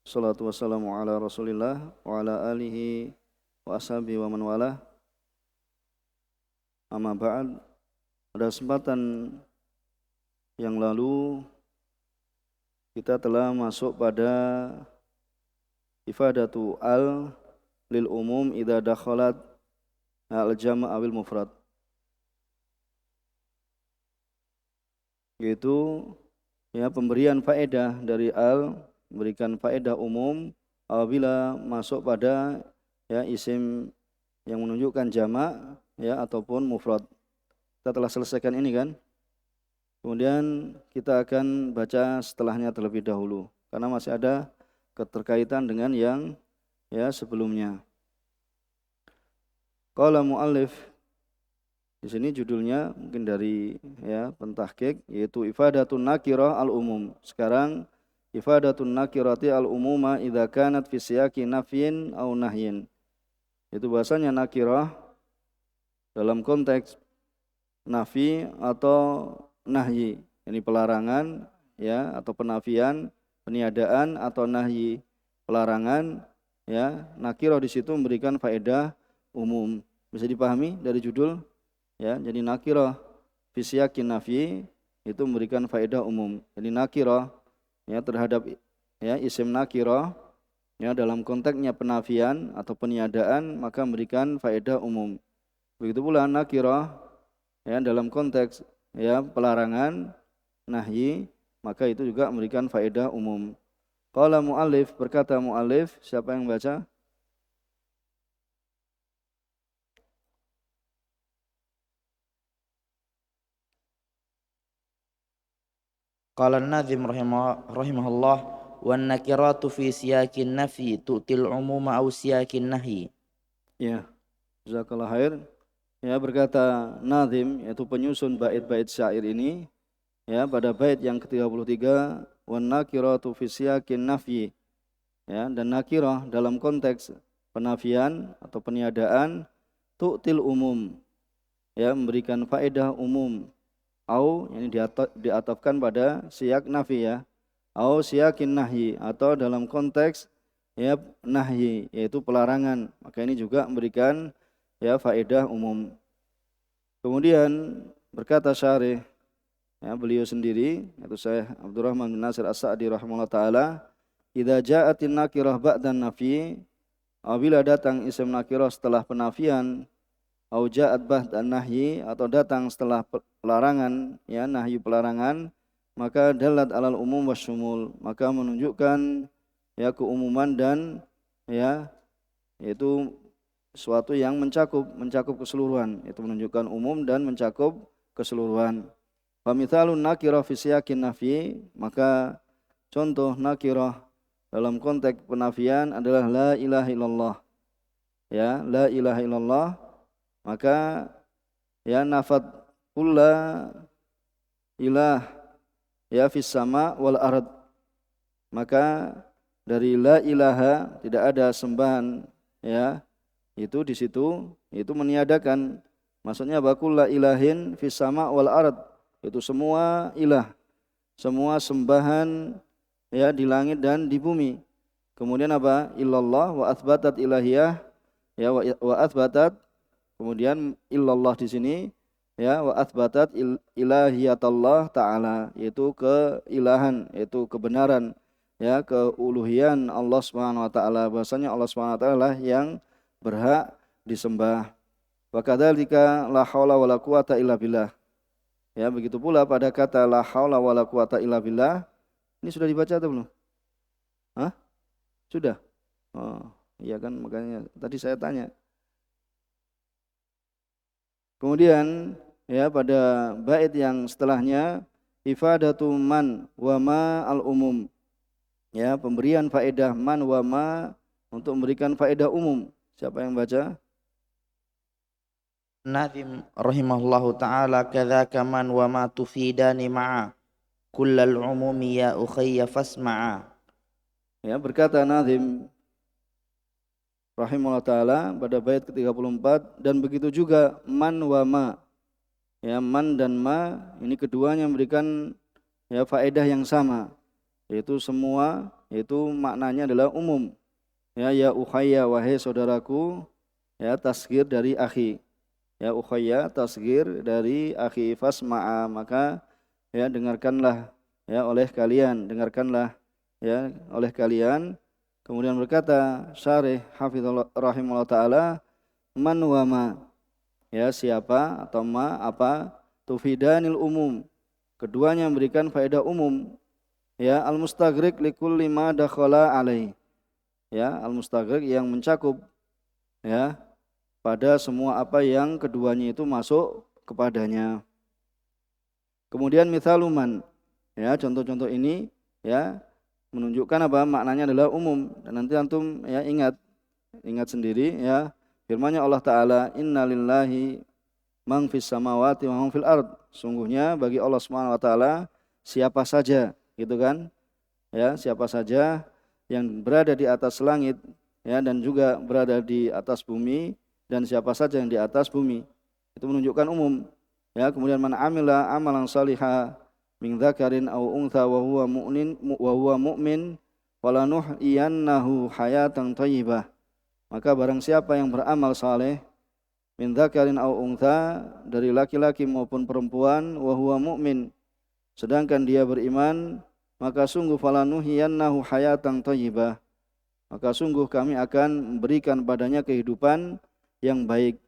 Salatu wassalamu ala Rasulillah wa ala alihi wa ashabihi wa man walah. Amma ba'd. Pada kesempatan yang lalu kita telah masuk pada ifadatu al lil umum idza dakhalat al jama' awil mufrad, yaitu pemberian faedah dari al, memberikan faedah umum apabila masuk pada isim yang menunjukkan jamak ataupun mufrad. Kita telah selesaikan ini kan? Kemudian kita akan baca setelahnya terlebih dahulu karena masih ada keterkaitan dengan yang sebelumnya. Qala muallif, di sini judulnya mungkin dari pentahqiq, yaitu ifadatun nakirah al umum. Sekarang ifadatun nakirati al umuma idza kanat fi siyaqi nafyin aw nahyin. Itu bahasanya nakirah dalam konteks nafi atau nahyi, ini pelarangan atau penafian, peniadaan atau nahyi, pelarangan nakirah di situ memberikan faedah umum. Bisa dipahami dari judul jadi nakirah fi siyaqin nafi itu memberikan faedah umum. Jadi nakirah terhadap isim nakirah dalam konteksnya penafian atau peniadaan maka memberikan faedah umum. Begitu pula nakirah dalam konteks pelarangan, nahyi, maka itu juga memberikan faedah umum. Qala muallif, berkata muallif, siapa yang baca? Qala an-nazim rahimahullah wan nakiratu fi siyaqin nafi tu'til umuma aw siyaqin nahyi. Ya, jazakallahu khair. Berkata nazim, yaitu penyusun bait-bait syair ini pada bait yang ke-33, wan nakiratu fi siyaqin nafyi, dan nakirah dalam konteks penafian atau peniadaan, tu'til umum, memberikan faedah umum, au yang diatafkan pada siyak nafi au siyakin nahyi, atau dalam konteks nahyi yaitu pelarangan, maka ini juga memberikan faedah umum. Kemudian berkata syarih beliau sendiri, yaitu Syekh Abdurrahman bin Nasir As-Sa'di rahimahullah taala, idza ja'atin nakirah ba'dan nafi, apabila datang isim nakirah setelah penafian, au ja'at ba'dan nahyi, atau datang setelah pelarangan nahyi pelarangan, maka dalat alal umum wasyumul, maka menunjukkan keumuman dan yaitu sesuatu yang mencakup keseluruhan, itu menunjukkan umum dan mencakup keseluruhan. Famithalun nakirah fi siyaqin nafi, maka contoh nakirah dalam konteks penafian adalah la ilaha illallah. La ilaha illallah, maka nafat kulla ilah fis sama wal ard, maka dari la ilaha, tidak ada sembahan itu di situ, itu meniadakan, maksudnya bakulla ilahin fis sama wal ard, itu semua ilah, semua sembahan di langit dan di bumi. Kemudian apa? Illallah wa athbatat ilahiyah wa athbatat, kemudian illallah di sini wa athbatat ilahiyatallah ta'ala, yaitu keilahan, yaitu kebenaran keuluhian Allah Subhanahu wa taala, bahwasanya Allah Subhanahu wa taala yang berhak disembah. Wa kadzalika la haula wala quwata illa billah. Begitu pula pada kata la haula wala quwata illa billah. Ini sudah dibaca atau belum? Sudah? Oh, iya kan, makanya tadi saya tanya. Kemudian pada bait yang setelahnya, ifadatu man wa ma al umum, pemberian faedah man wa ma untuk memberikan faedah umum. Siapa yang baca? Nazim rahimahullahu ta'ala kadzaka man wa ma tufidani ma'a kullal umumi ya ukhayya fasma'a. Berkata nazim rahimahullah ta'ala pada bait ke-34, dan begitu juga man wa ma. Man dan ma ini keduanya memberikan faedah yang sama, yaitu semua yaitu maknanya adalah umum. Ya ukhayya, wahai saudaraku, ya tasghir dari akhi. Ya ukhayya, tasghir dari akhi, fasma'a, maka ya dengarkanlah ya oleh kalian, ya oleh kalian. Kemudian berkata Syarih hafizallahu rahimahullah taala, man wa ma, ya siapa atau ma apa, tufidanil umum, keduanya memberikan faedah umum. Ya al-mustaghriq likulli ma dakhala alaih, ya al-mustaghriq yang mencakup ya pada semua apa yang keduanya itu masuk kepadanya. Kemudian mithaluman, ya contoh-contoh ini ya menunjukkan apa, maknanya adalah umum. Dan nanti antum ya ingat sendiri ya firman-Nya Allah taala, innalillahi man fis samawati wa man fil ard, sungguhnya bagi Allah Subhanahu wa taala siapa saja, gitu kan? Ya, siapa saja yang berada di atas langit ya dan juga berada di atas bumi, dan siapa saja yang di atas bumi. Itu menunjukkan umum. Ya, kemudian man amila amalan salihah min dzakarin aw untha wa huwa mu'min falanuhyiyannahu hayatan thayyibah. Maka barang siapa yang beramal saleh min dzakarin aw untha, dari laki-laki maupun perempuan, wa huwa mu'min, sedangkan dia beriman, maka sungguh falanuhyiyannahu hayatan thayyibah, maka sungguh kami akan memberikan padanya kehidupan yang baik.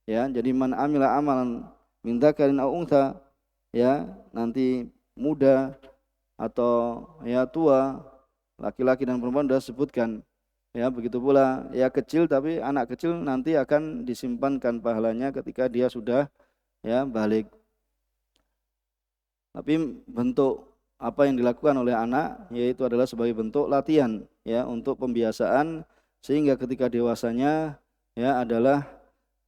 Ya, jadi man amila amalan min dzakarin aw untha, ya nanti muda atau ya tua, laki-laki dan perempuan sudah sebutkan. Ya, begitu pula ya kecil, tapi anak kecil nanti akan disimpankan pahalanya ketika dia sudah ya balik. Tapi bentuk apa yang dilakukan oleh anak yaitu adalah sebagai bentuk latihan ya untuk pembiasaan, sehingga ketika dewasanya ya adalah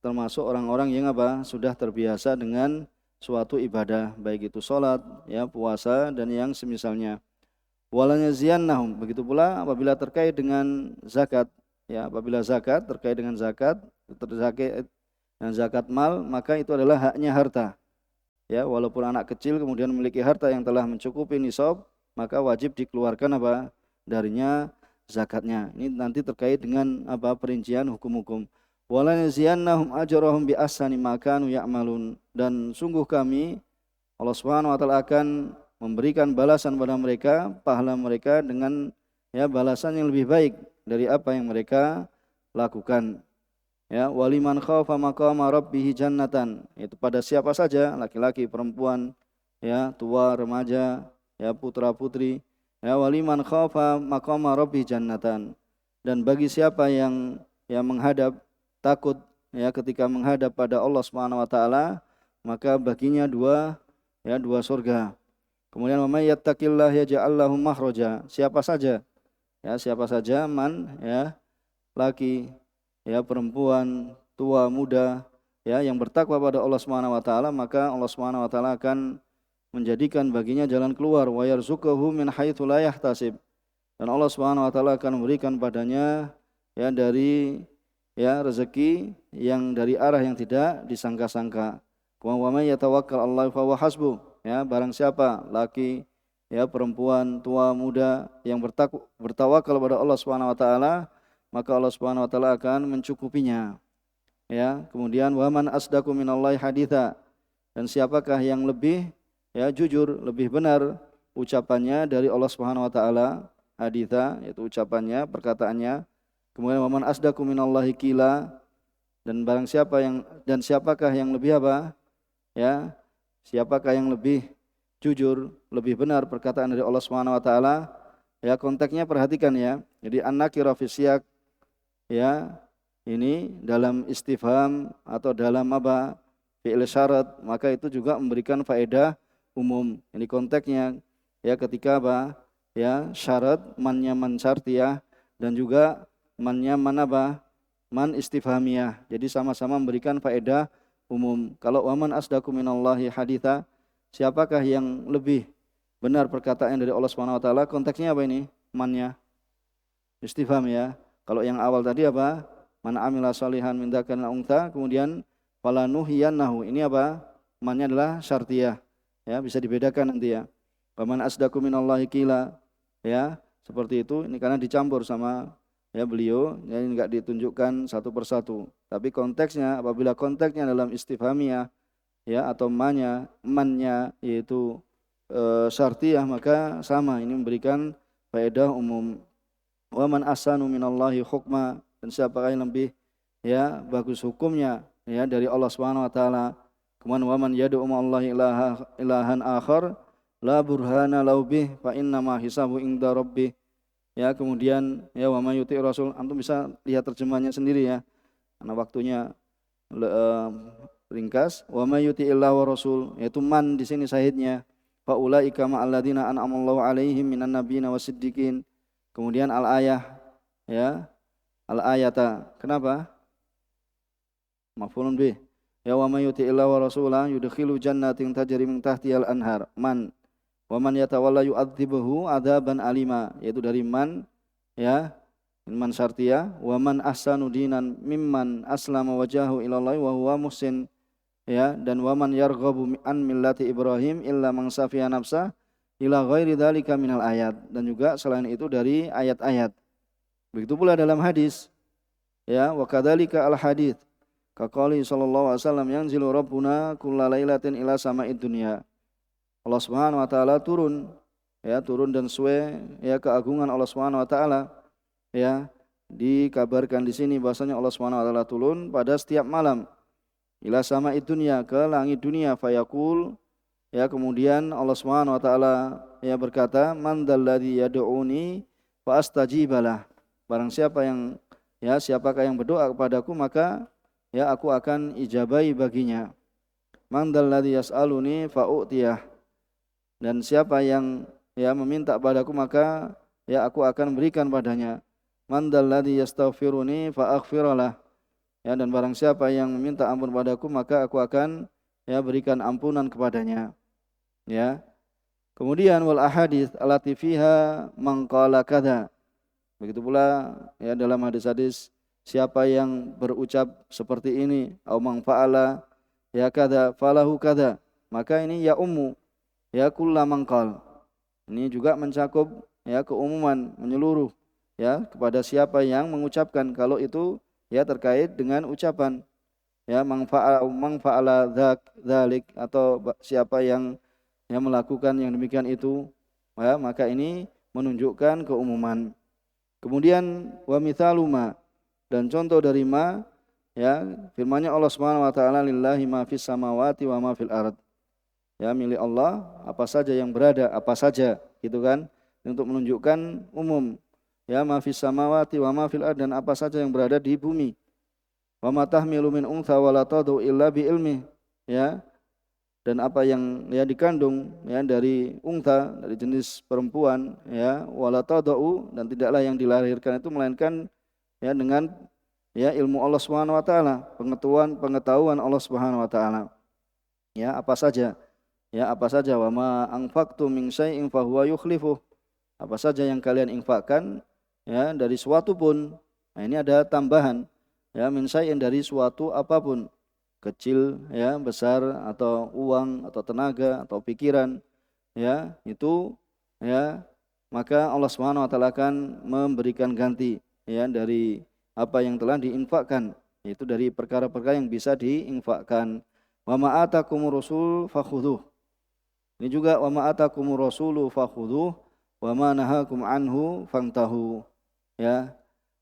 termasuk orang-orang yang apa, sudah terbiasa dengan suatu ibadah, baik itu sholat, ya puasa dan yang semisalnya. Walanyaziannahum, begitu pula apabila terkait dengan zakat, ya apabila zakat terkait dengan zakat, terkait dengan zakat mal, maka itu adalah haknya harta. Ya, walaupun anak kecil kemudian memiliki harta yang telah mencukupi nisab, maka wajib dikeluarkan apa darinya zakatnya. Ini nanti terkait dengan apa perincian hukum-hukum. Walanyaziannahum ajrahum bi ahsani ma kanu ya'malun, dan sungguh kami Allah Subhanahu wa taala akan memberikan balasan pada mereka, pahala mereka dengan ya balasan yang lebih baik dari apa yang mereka lakukan. Ya, waliman khafa maqama rabbih jannatan, itu pada siapa saja, laki-laki, perempuan, ya tua, remaja, ya putra-putri. Ya, waliman khafa maqama rabbih jannatan, dan bagi siapa yang menghadap takut ya ketika menghadap pada Allah Subhanahu wa taala, maka baginya dua surga. Kemudian wa may yattaqillah yaj'al lahu makhraja, siapa saja man ya laki ya perempuan, tua, muda ya yang bertakwa pada Allah Subhanahu wa taala, maka Allah Subhanahu wa taala akan menjadikan baginya jalan keluar, wa yarzuquhu min haitsu la yahtasib, dan Allah Subhanahu wa taala akan memberikan padanya ya dari ya rezeki yang dari arah yang tidak disangka-sangka. Wa may yatawakkal 'alallahi fa huwa hasbuh, ya barang siapa laki ya perempuan, tua, muda yang bertawakal kepada Allah Subhanahu wa taala, maka Allah Subhanahu wa taala akan mencukupinya. Ya, kemudian wa man asdaqu minallahi haditha, dan siapakah yang lebih ya jujur, lebih benar ucapannya dari Allah Subhanahu wa taala, haditha yaitu ucapannya, perkataannya. Kemudian wa man asdaqu minallahi qila, dan siapakah yang lebih apa? Ya, siapakah yang lebih jujur, lebih benar perkataan dari Allah Subhanahu wa taala? Ya, konteksnya perhatikan ya. Jadi an-nakira fi siyaq ya, ini dalam istifham atau dalam apa? Fi'il syarat, maka itu juga memberikan faedah umum. Ini konteksnya ya ketika apa? Ya, syarat mannya man syartiyah dan juga mannya man apa? Man istifhamiyah. Jadi sama-sama memberikan faedah umum. Kalau waman asdaqu minallahi haditha, siapakah yang lebih benar perkataan dari Allah Subhanahu wa taala? Konteksnya apa ini? Mannya istifham ya. Kalau yang awal tadi apa? Man amila shalihan min dzakarin aw untha, kemudian falanuhyiyannahu. Ini apa? Mannya adalah syartiyah. Ya, bisa dibedakan nanti ya. Waman asdaqu minallahi qila, ya. seperti itu. Ini karena dicampur sama ya beliau, jadi enggak ditunjukkan satu persatu. Tapi konteksnya, apabila konteksnya dalam istifhamiyah ya atau mannya yaitu syartiyah, maka sama, ini memberikan faedah umum. Wa man ahsanu minallahi hukma, dan siapakah yang lebih ya bagus hukumnya ya dari Allah Subhanahu wa taala. Kemudian wa man yad'u ma'allahi ilahan akhar la burhana lahu bih fa inna ma hisabu inda rabbih. Ya, kemudian ya wa may yuti rasul, antum bisa lihat terjemahnya sendiri ya. Karena waktunya ringkas. Wa may yuti illah wa rasul, yaitu man di sini syahidnya. Fa ulaika ma'alladzina an'amallahu alaihim minan nabiyina wasiddiqin. Kemudian al-ayah ya, al-ayata. Kenapa? Maf'ulun bih. Ya wa may yuti illah wa rasulah yudkhilu jannatin tajri min tahtihal anhar. Man. Wa man yatawalla yu'adzibuhu adzaban alima, yaitu dari man ya, man syartiyah. Wa man ahsanu dinan mimman aslama wajahu ilallahi wa huwa muhsin ya, dan wa man yarghabu an millati Ibrahim illa man safiya nafsa ila ghairi dzalika minal ayat, dan juga selain itu dari ayat-ayat. Begitu pula dalam hadis ya, wa kadzalika al hadits kaqali sallallahu alaihi wasallam yanzilu rabbuna kullalailatin ila sama'id dunya. Allah Subhanahu wa taala turun ya, turun dan sesuai ya keagungan Allah Subhanahu wa taala ya, dikabarkan di sini bahwasanya Allah Subhanahu wa taala turun pada setiap malam ila sama'id dunya, ke langit dunia. Fayaqul ya, kemudian Allah Subhanahu wa taala ya berkata, man dzalladzi yad'uni fa astajibalah, barang siapa yang ya, siapakah yang berdoa kepadaku maka ya aku akan ijabahi baginya. Man dzalladzi yas'aluni fa u'tiyah, dan siapa yang ya meminta padaku maka ya aku akan berikan padanya. Man dzalladzi yastaghfiruni fa aghfiralah, ya, dan barang siapa yang meminta ampun padaku maka aku akan ya berikan ampunan kepadanya ya. Kemudian wal ahadits allati fiha man qala kadza, begitu pula ya dalam hadis-hadis siapa yang berucap seperti ini, au man fa'ala ya kadza falahu kadza, maka ini ya ummu ya kullu man qala, ini juga mencakup ya keumuman, menyeluruh ya kepada siapa yang mengucapkan, kalau itu ya terkait dengan ucapan ya, man fa'ala dzalik, atau siapa yang melakukan yang demikian itu ya, maka ini menunjukkan keumuman. Kemudian wa mithalu ma, dan contoh dari ma ya, firman-Nya Allah Subhanahu wa taala, lillahi ma fis samawati wa ma fil ard, ya milik Allah apa saja yang berada, apa saja gitu kan, untuk menunjukkan umum ya, ma fis samawati wa ma fil ard, dan apa saja yang berada di bumi. Wa ma tahmilu min untha wa la tadhu illa bi ilmi, ya, dan apa yang ya dikandung ya dari untha, dari jenis perempuan ya, wa la tadhu, dan tidaklah yang dilahirkan itu melainkan ya dengan ya ilmu Allah Subhanahu wa taala, pengetahuan Allah Subhanahu wa taala. Ya, apa saja? Ya, apa saja, wa ma anfaqtum min syai'in fa huwa yukhlifuh. Apa saja yang kalian infakkan ya dari suatu pun. Nah, ini ada tambahan ya, min syai'in, dari suatu apapun, kecil ya, besar, atau uang atau tenaga atau pikiran ya, itu ya, maka Allah Subhanahu wa taala akan memberikan ganti ya dari apa yang telah diinfakkan, yaitu dari perkara-perkara yang bisa diinfakkan. Wa ma atakumur rasul fakhudhuh. Ini juga wa ma atakumur rasulu fakhudhuh wa ma nahakum anhu fantahu. Ya.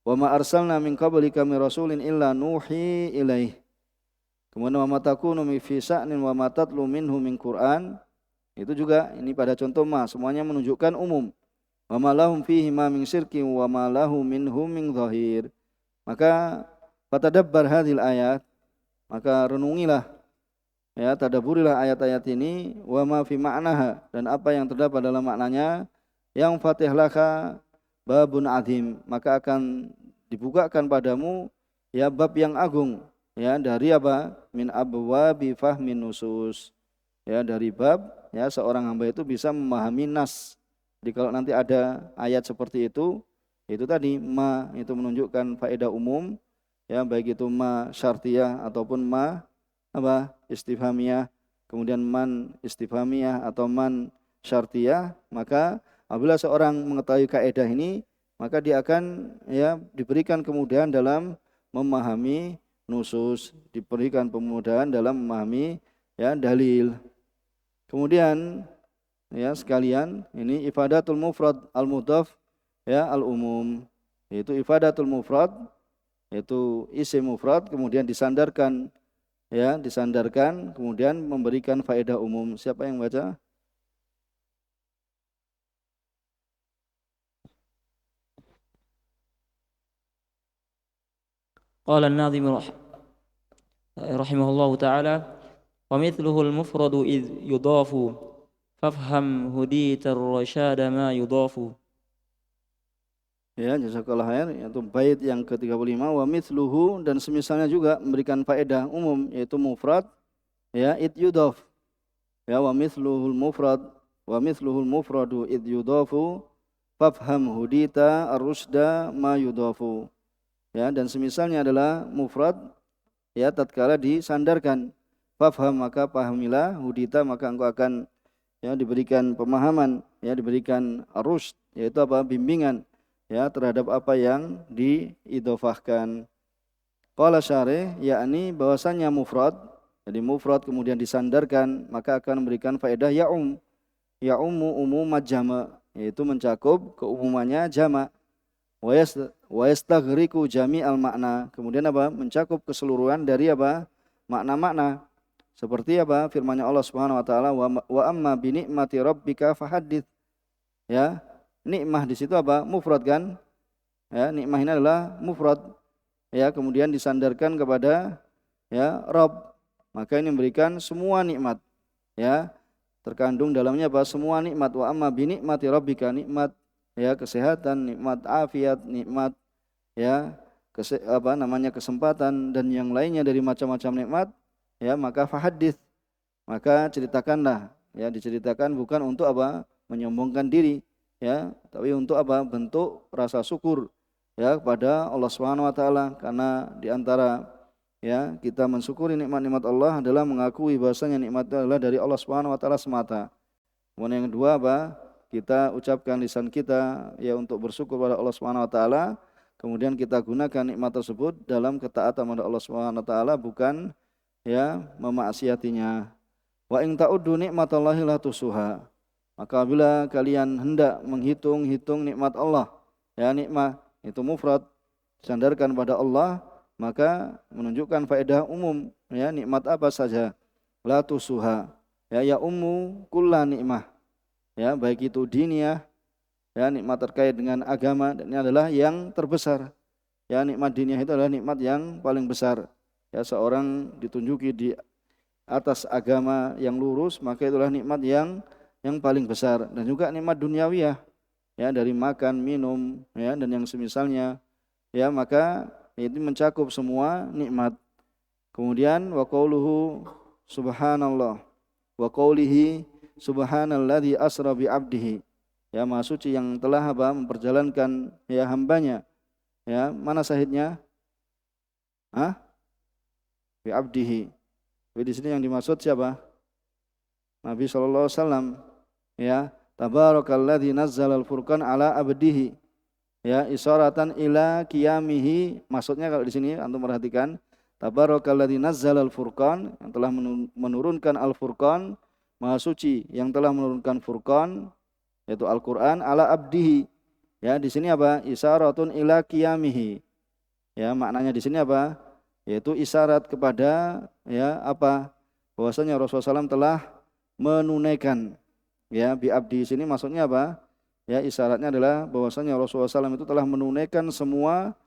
Wa ma arsalna min qablika min rasulin illa nuhi ilaih. Kemudian wa ma takunu fi sya'nin wa ma tatlu minhu min Qur'an. Itu juga ini pada contoh ma, semuanya menunjukkan umum. Wa ma lahum fihi ma min syirki wa ma lahu minhum min dhahir. Maka fatadabbar hadhil ayat, maka renungilah ya, tadaburilah ayat-ayat ini, wa ma fi ma'naha, dan apa yang terdapat dalam maknanya, yang fatih laka babun azim, maka akan dibukakan padamu ya bab yang agung ya, dari apa? Min abwabi fahmin nusus, ya, dari bab ya seorang hamba itu bisa memahami nas. Jadi kalau nanti ada ayat seperti itu tadi ma itu menunjukkan faedah umum ya, baik itu ma syartiyah ataupun ma apa istifhamiyah, kemudian man istifhamiyah atau man syartiyah, maka apabila seorang mengetahui kaidah ini, maka dia akan ya diberikan kemudahan dalam memahami nusus, diberikan kemudahan dalam memahami ya dalil. Kemudian ya sekalian, ini ifadatul mufrad al-mudhaf ya al-umum, yaitu ifadatul mufrad, yaitu isim mufrad kemudian disandarkan kemudian memberikan faedah umum. Siapa yang baca? Qala an-nadhim rahimahullahu ta'ala wa mithluhu al-mufradu idh yudafu fafham hudita ar-rasyada ma yudafu. Ya, jazakallahu khair, yaitu bait yang ke-35, wa mithluhu, dan semisalnya juga memberikan faedah umum, yaitu mufrad ya id yudaf. Ya, wa mithluhul mufradu id yudafu fafham hudita ar-rusda ma yudafu. Ya, dan semisalnya adalah mufrad ya tatkala disandarkan, fafham maka pahamilah, hudita maka engkau akan ya diberikan pemahaman, ya diberikan ar-rusd, yaitu apa? Bimbingan ya terhadap apa yang diidhofahkan. Qala syarih, yakni bahwasanya mufrad, jadi mufrad kemudian disandarkan maka akan memberikan faedah ya'ummu umumat jama', yaitu mencakup keumumannya jama', wa yastaghriqu jami'al makna, kemudian apa? Mencakup keseluruhan dari apa? Makna-makna. Seperti apa? Firman-Nya Allah Subhanahu wa taala, wa amma bi ni'mati rabbika fahaddits. Ya, nikmah di situ apa? Mufrad kan? Ya, nikmah ini adalah mufrad. Ya, kemudian disandarkan kepada ya Rabb. Maka ini memberikan semua nikmat. Ya, terkandung dalamnya apa? Semua nikmat. Wa amma bi ni'mati rabbika, nikmat ya kesehatan, nikmat afiat, nikmat ya kesempatan dan yang lainnya dari macam-macam nikmat. Ya, maka fahaddits. Maka ceritakanlah. Ya, diceritakan bukan untuk apa? Menyombongkan diri, ya, tapi untuk apa? Bentuk rasa syukur ya kepada Allah Subhanahu wa taala, karena di antara ya kita mensyukuri nikmat-nikmat Allah adalah mengakui bahwasanya nikmat itu adalah dari Allah Subhanahu wa taala semata. Kemudian yang kedua apa? Kita ucapkan lisan kita ya untuk bersyukur kepada Allah Subhanahu wa taala, kemudian kita gunakan nikmat tersebut dalam ketaatan kepada Allah Subhanahu wa taala, bukan ya memaksiatinya. Wa in ta'uddu nikmatallahi la tusuha. Maka bila kalian hendak menghitung nikmat Allah, ya nikmat itu mufrad sandarkan pada Allah, maka menunjukkan faedah umum, ya nikmat apa saja. La tusuha, ya ummu kulla nikmah, ya baik itu diniyah, ya nikmat terkait dengan agama, dan ini adalah yang terbesar. Ya nikmat diniyah itu adalah nikmat yang paling besar. Ya seorang ditunjuki di atas agama yang lurus, maka itulah nikmat yang paling besar. Dan juga nikmat duniawiyah ya dari makan, minum ya dan yang semisalnya, ya maka itu mencakup semua nikmat. Kemudian wa qauluhu subhanallah wa qaulihi subhanalladzi asra bi 'abdihi, ya Maha Suci yang telah memperjalankan ya hambanya. Ya, mana sahidnya? Bi 'abdihi. Di sini yang dimaksud siapa? Nabi sallallahu alaihi wasallam. Ya, tabarakalladzi nazzalal furqan ala abdihi. Ya, isyaratan ila qiyamihi. Maksudnya kalau di sini antum perhatikan, tabarakalladzi nazzalal furqan, yang telah menurunkan al-furqan, Maha Suci yang telah menurunkan furqan yaitu Al-Qur'an ala abdihi. Ya, di sini apa? Isyaratun ila qiyamihi. Ya, maknanya di sini apa? Yaitu isyarat kepada ya apa? Bahwasanya Rasulullah SAW telah menunaikan. Ya, bi abdi sini maksudnya apa? Ya, isyaratnya adalah bahwasanya Rasulullah SAW itu telah menunaikan semua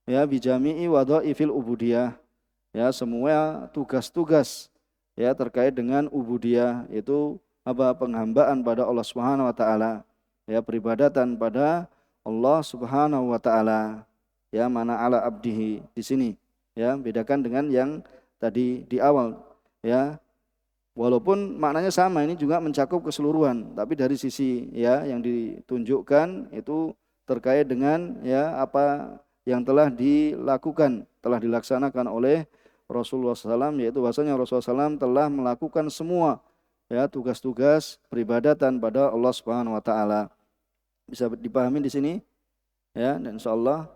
ya bijami'i wadhaifil ubudiyah. Ya, semua tugas-tugas ya terkait dengan ubudiyah, itu apa? Penghambaan pada Allah Subhanahu wa taala. Ya, peribadatan pada Allah Subhanahu wa taala. Ya, mana ala abdihi di sini. Ya, bedakan dengan yang tadi di awal. Ya, walaupun maknanya sama, ini juga mencakup keseluruhan, tapi dari sisi ya yang ditunjukkan itu terkait dengan ya apa yang telah dilakukan, telah dilaksanakan oleh Rasulullah SAW, yaitu bahwasanya Rasulullah SAW telah melakukan semua ya tugas-tugas peribadatan pada Allah Subhanahu wa taala. bisa dipahami di sini ya, dan insyaallah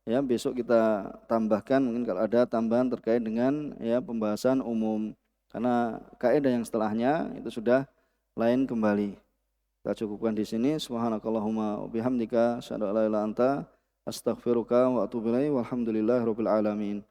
ya besok kita tambahkan mungkin kalau ada tambahan terkait dengan ya pembahasan umum, karena kaidah yang setelahnya itu sudah lain kembali. Kita cukupkan di sini. Subhanakallahumma wa bihamdika asyhadu an la ilaha illa anta astaghfiruka wa atubu ilaik. Walhamdulillahirabbil alamin.